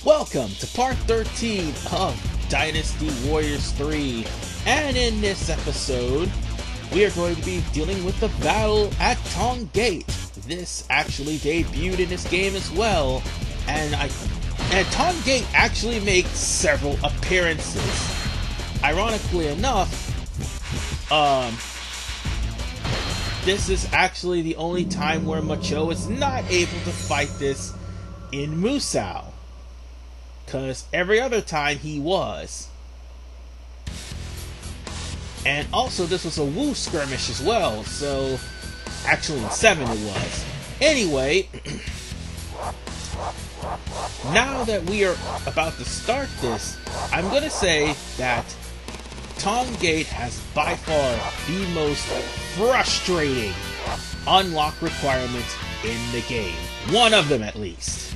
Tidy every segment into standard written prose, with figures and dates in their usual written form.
Welcome to part 13 of Dynasty Warriors 3, and in this episode, we are going to be dealing with the battle at Tong Gate. This actually debuted in this game as well, and Tong Gate actually makes several appearances. Ironically enough, this is actually the only time where Ma Chao is not able to fight this in Ma Chao, because every other time he was. And also this was a Wu skirmish as well, so actually in 7 it was. Anyway, now that we are about to start this, I'm going to say that Tong Gate has by far the most frustrating unlock requirements in the game. One of them at least.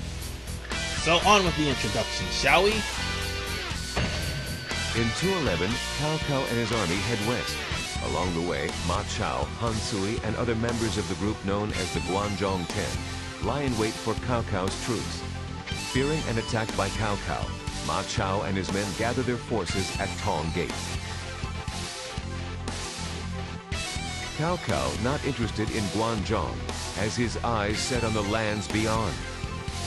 So on with the introduction, shall we? In 211, Cao Cao and his army head west. Along the way, Ma Chao, Han Sui, and other members of the group known as the Guanzhong Ten lie in wait for Cao Cao's troops. Fearing an attack by Cao Cao, Ma Chao and his men gather their forces at Tong Gate. Cao Cao not interested in Guanzhong, has his eyes set on the lands beyond.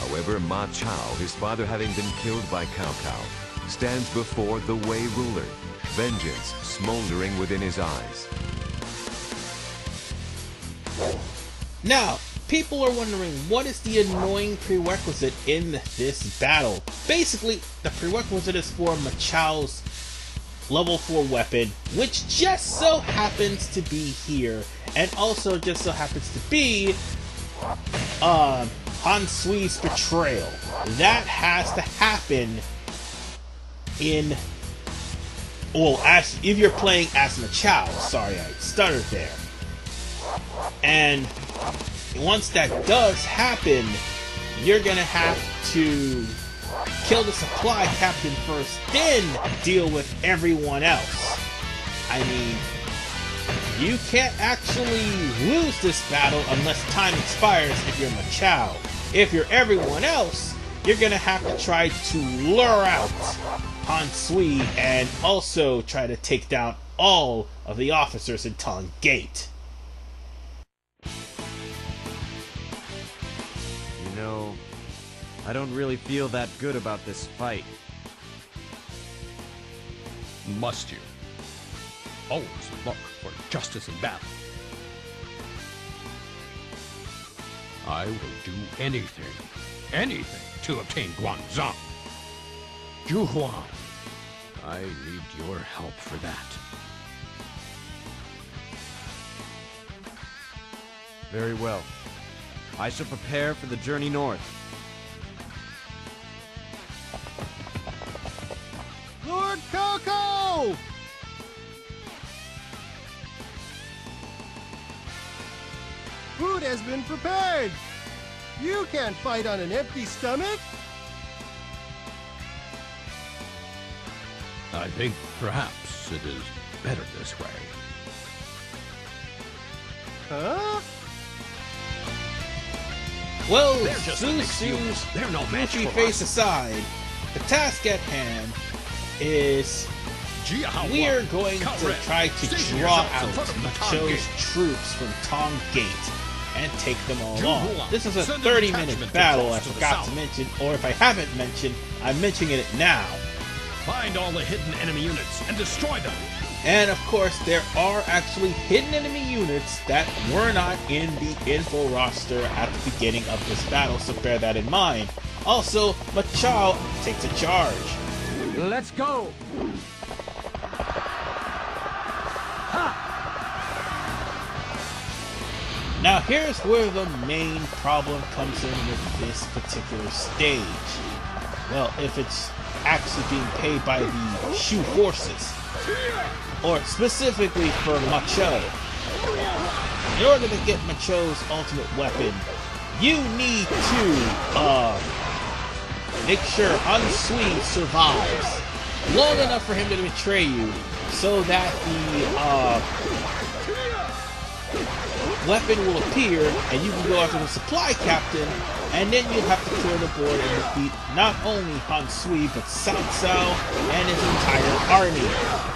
However, Ma Chao, his father having been killed by Cao Cao, stands before the Wei ruler, vengeance smoldering within his eyes. Now, people are wondering, what is the annoying prerequisite in this battle? Basically, the prerequisite is for Ma Chao's level 4 weapon, which just so happens to be here, and also just so happens to be Han Sui's betrayal. That has to happen in, well, as if you're playing as Ma Chao. Sorry, I stuttered there. And once that does happen, you're gonna have to kill the supply captain first, then deal with everyone else. I mean, you can't actually lose this battle unless time expires if you're Ma Chao. If you're everyone else, you're gonna have to try to lure out Han Sui and also try to take down all of the officers in Tong Gate. You know, I don't really feel that good about this fight. Must you? Always look for justice in battle. I will do anything to obtain Guanzhong. Zhu Huang, I need your help for that. Very well. I shall prepare for the journey north. Lord Cao Cao! Food has been prepared! You can't fight on an empty stomach! I think perhaps it is better this way. Huh? Well, They're just an excuse. They're no match goofy for face us. aside, the task at hand is we are going to try to draw out Ma Chao's troops from Tong Gate and take them all on. This is a 30-minute battle, I forgot to mention, or if I haven't mentioned, I'm mentioning it now. Find all the hidden enemy units and destroy them. And of course, there are actually hidden enemy units that were not in the info roster at the beginning of this battle, so bear that in mind. Also, Ma Chao takes a charge. Let's go! Now here's where the main problem comes in with this particular stage. Well, if it's actually being paid by the Shu forces, or specifically for Ma Chao. In order to get Ma Chao's ultimate weapon, you need to make sure Han Sui survives long enough for him to betray you, so that weapon will appear, and you can go after the supply captain, and then you'll have to clear the board and defeat not only Han Sui, but Cao Cao and his entire army.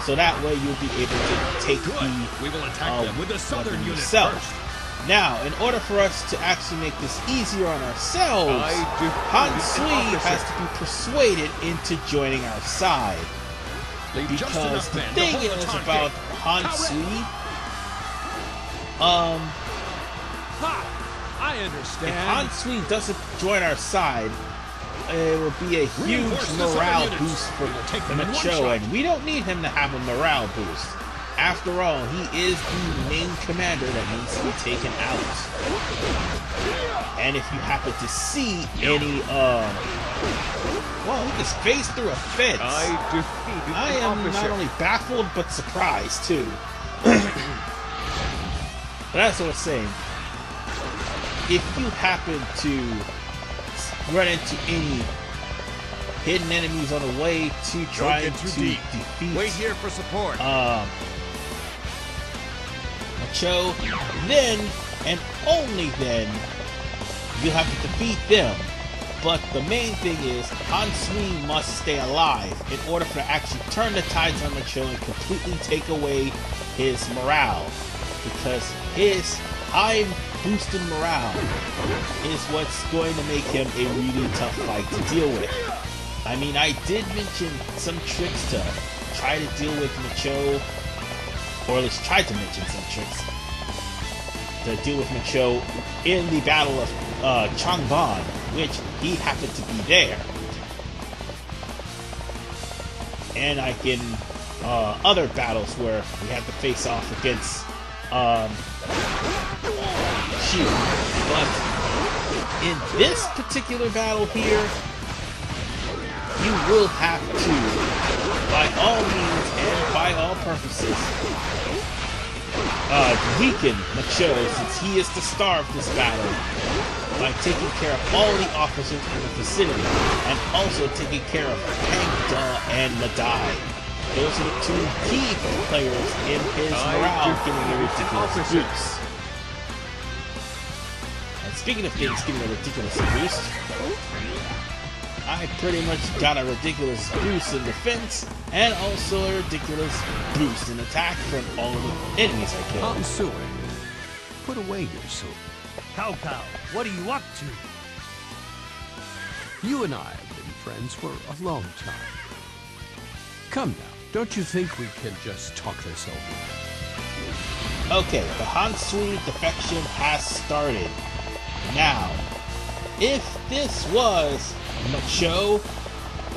So that way you'll be able to take We will attack them with the southern unit yourself. first. Now, in order for us to actually make this easier on ourselves, Han Sui has to be persuaded into joining our side. Leave just Because enough the men to thing hold the is Tong about Gate. Han Sui, I if understand. Han Sui doesn't join our side, it will be a huge Reinforce the morale southern units. boost for We will take them in Ma one Chao, shot. and we don't need him to have a morale boost. After all, he is the main commander that needs to be taken out. And if you happen to see any, well, he just phased through a fence. I am not only baffled, but surprised, too. But as I was saying, if you happen to run into any hidden enemies on the way to try to defeat Wait here for support. Ma Chao, then and only then you have to defeat them. But the main thing is Han Sui must stay alive in order for to actually turn the tides on Ma Chao and completely take away his morale, because his high boosted morale is what's going to make him a really tough fight to deal with. I mean, I did mention some tricks to try to deal with Ma Chao, or at least tried to mention some tricks to deal with Ma Chao in the Battle of Changban, which he happened to be there. And like in other battles where we had to face off against Xu. But in this particular battle here, you will have to, by all means and by all purposes, weaken Ma Chao, since he is the star of this battle, by taking care of all the officers in the vicinity, and also taking care of Peng Da and Madai. Those are the two key players in his morale getting a ridiculous boost. And speaking of things getting a ridiculous boost, I pretty much got a ridiculous boost in defense, and also a ridiculous boost in attack from all of the enemies I killed. Han Sui, put away your sword. Cao Cao, what are you up to? You and I have been friends for a long time. Come now, don't you think we can just talk this over? Okay, the Han Sui defection has started. Now, if this was Ma Chao,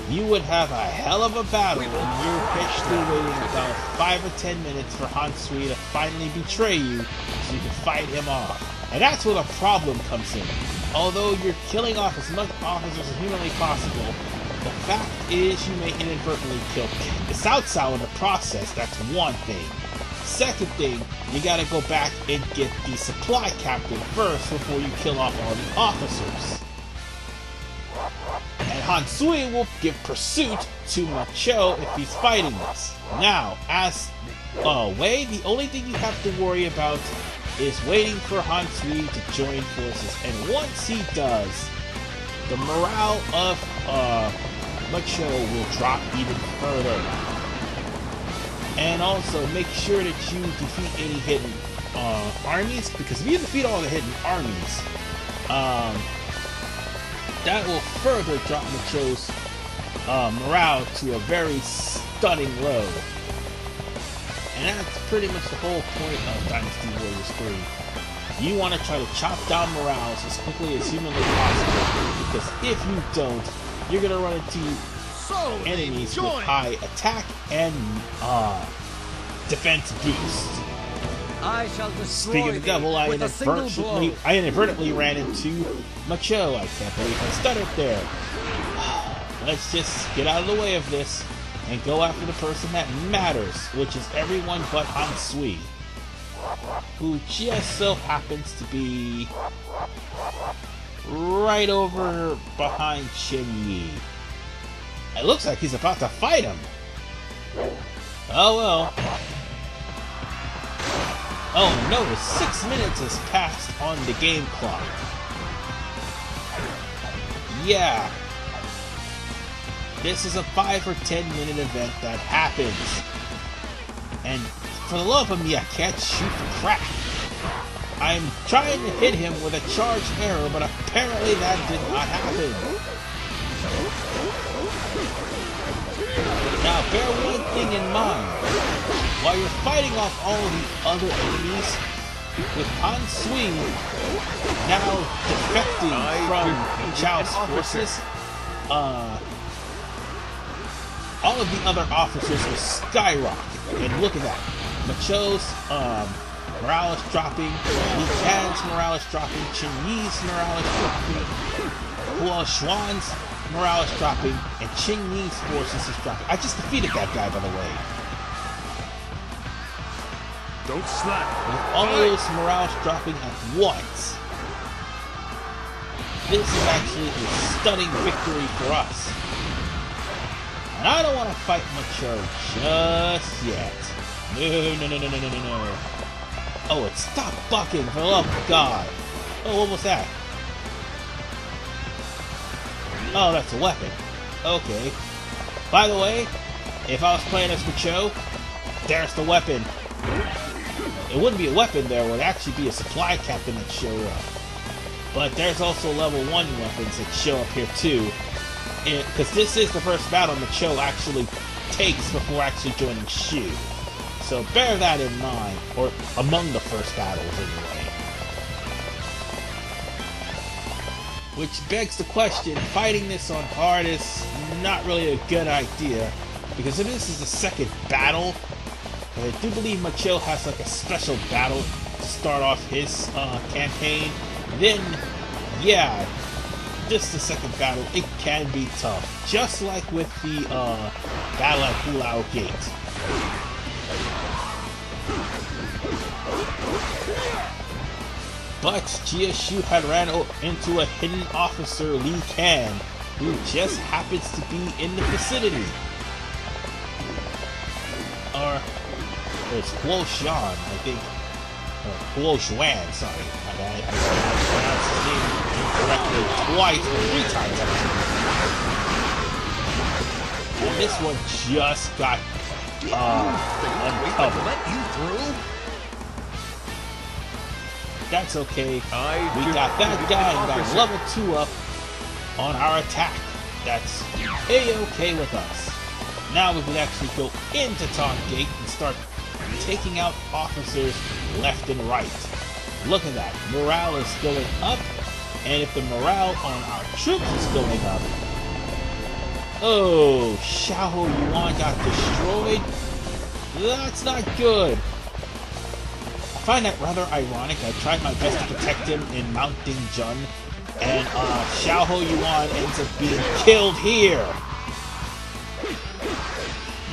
you would have a hell of a battle, and you're patiently waiting about 5 or 10 minutes for Han Sui to finally betray you so you can fight him off. And that's where the problem comes in. Although you're killing off as much officers as humanly possible, the fact is you may inadvertently kill Cao Cao in the process. That's one thing. Second thing, you gotta go back and get the supply captain first before you kill off all the officers. And Han Sui will give pursuit to Ma Chao if he's fighting this. Now, as Wei, the only thing you have to worry about is waiting for Han Sui to join forces. And once he does, the morale of Ma Chao will drop even further. And also make sure that you defeat any hidden armies, because if you defeat all the hidden armies, that will further drop Ma Chao's morale to a very stunning low. And that's pretty much the whole point of Dynasty Warriors 3. You want to try to chop down morales as quickly as humanly possible, because if you don't, you're going to run into enemies with high attack and defense boost. I shall destroy Speaking of the devil, I with a single blow. inadvertently ran into Ma Chao. I can't believe I stuttered there. Let's just get out of the way of this and go after the person that matters, which is everyone but Han Sui, who just so happens to be right over behind Chen Yi. It looks like he's about to fight him. Oh well. Oh, notice 6 minutes has passed on the game clock. Yeah. This is a 5 or 10 minute event that happens. And for the love of me, I can't shoot for crap. I'm trying to hit him with a charge arrow, but apparently that did not happen. Now, bear one thing in mind. While you're fighting off all the other enemies, with Han Sui now defecting from Chao's forces, all of the other officers will skyrocket. And look at that. Ma Chao's morale is dropping, Li Kan's morale is dropping, Qin Yi's morale is dropping, Huo Xuan's morale is dropping, and Qing Yi's forces is dropping. I just defeated that guy, by the way. Don't slack. With all those morales dropping at once, this is actually a stunning victory for us. And I don't want to fight Ma Chao just yet. No. Oh, it stopped bucking, for the love of God. Oh, what was that? Oh, that's a weapon. Okay. By the way, if I was playing as Ma Chao, there's the weapon. It wouldn't be a weapon there, it would actually be a supply captain that show up. But there's also level 1 weapons that show up here too. Because this is the first battle Ma Chao actually takes before actually joining Shu. So bear that in mind, or among the first battles anyway. Which begs the question, fighting this on hard is not really a good idea, because if this is the second battle, I do believe Ma Chao has like a special battle to start off his campaign, then yeah, just the second battle, it can be tough. Just like with the battle at Tong Gate. But Jia Shu had ran into a hidden officer, Li Kan, who just happens to be in the vicinity. Or it's Huo Xuan, I think. Huo Xuan, sorry. I pronounced his name incorrectly twice or 3 times actually. And this one just got uncovered. Let you through? That's okay. We got that guy and got level 2 up on our attack. That's A-okay with us. Now we can actually go into Tong Gate and start taking out officers left and right. Look at that. Morale is going up. And if the morale on our troops is going up... Oh, Xiahou Yuan got destroyed? That's not good. I find that rather ironic. I tried my best to protect him in Mounting Jun, and Xiahou Yuan ends up being killed here.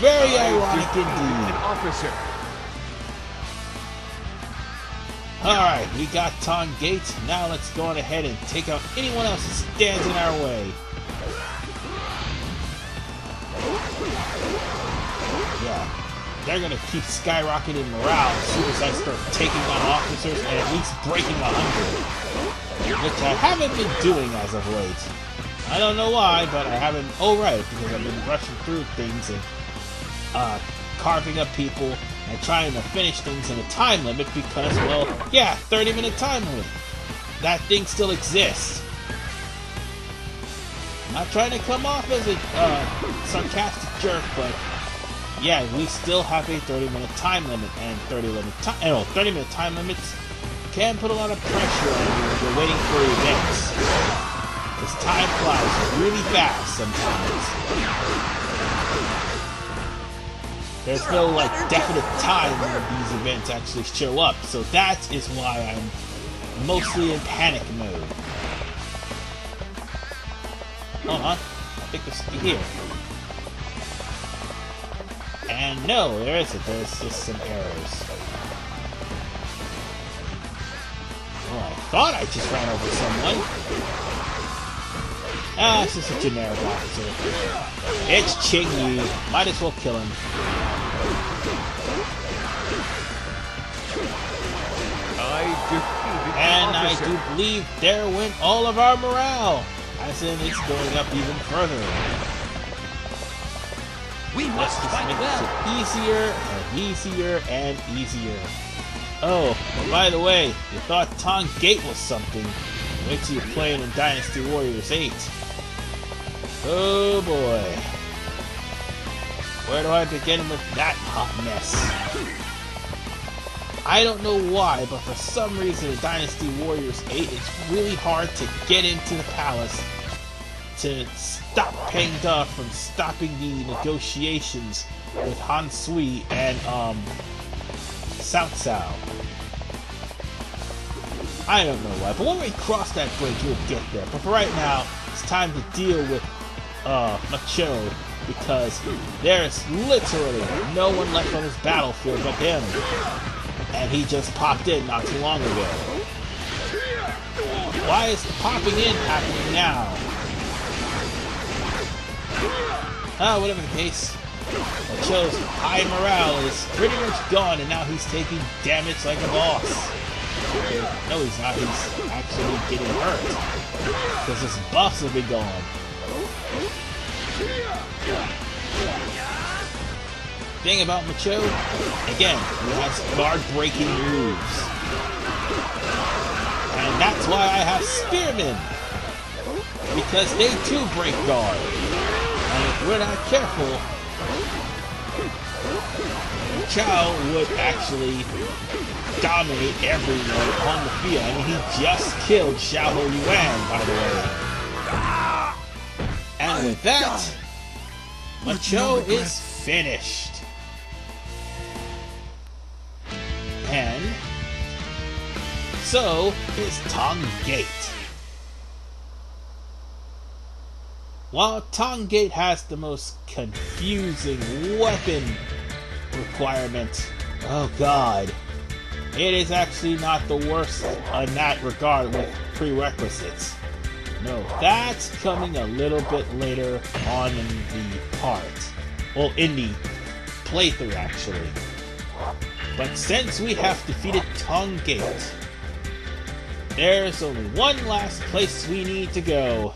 Very ironic indeed. Officer. Alright, we got Tong Gate. Now let's go on ahead and take out anyone else that stands in our way. Yeah. They're gonna keep skyrocketing morale as soon as I start taking on officers and at least breaking 100. Which I haven't been doing as of late. I don't know why, but I haven't. Oh, right, because I've been rushing through things and carving up people and trying to finish things in a time limit because, well, yeah, 30-minute time limit. That thing still exists. I'm not trying to come off as a sarcastic jerk, but yeah, we still have a 30-minute time limit, and 30-minute time limits can put a lot of pressure on you when you're waiting for events. Because time flies really fast sometimes. There's no like definite time when these events actually show up, so that is why I'm mostly in panic mode. Hold on, I think there's something here. And no, there isn't. There's just some errors. Oh, I thought I just ran over someone. Ah, it's just a generic officer. It's Qing Yi. Might as well kill him. defeated And the I officer. do believe there went all of our morale. As in, it's going up even further. We Let's must just fight make well. it easier and easier and easier. Oh, and by the way, you thought Tong Gate was something. Wait till you're playing in Dynasty Warriors 8. Oh boy. Where do I begin with that hot mess? I don't know why, but for some reason in Dynasty Warriors 8, it's really hard to get into the palace to stop Peng Da from stopping the negotiations with Han Sui and Cao Cao. I don't know why, but when we cross that bridge, we'll get there. But for right now, it's time to deal with Ma Chao, because there's literally no one left on this battlefield but him. And he just popped in not too long ago. Why is the popping in happening now? Whatever the case, Ma Chao's high morale is pretty much gone, and now he's taking damage like a boss. Okay, no, he's not. He's actually getting hurt because his buffs have been gone. Thing about Ma Chao, again, he has guard-breaking moves. And that's why I have Spearmen. Because they too break guard. And if we're not careful, Ma Chao would actually dominate everyone on the field. I mean, he just killed Xiao Yuan, by the way. And with that, Ma Chao is finished. And so is Tong Gate. While Tong Gate has the most confusing weapon requirement, oh god, it is actually not the worst in that regard with prerequisites. No, that's coming a little bit later on in the part. Well, in the playthrough, actually. But since we have defeated Tong Gate, there's only one last place we need to go.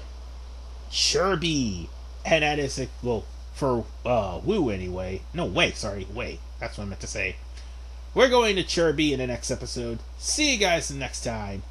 Chirby. And that is, well, for Wu anyway. No, Wei, sorry, Wei. That's what I meant to say. We're going to Chirby in the next episode. See you guys next time.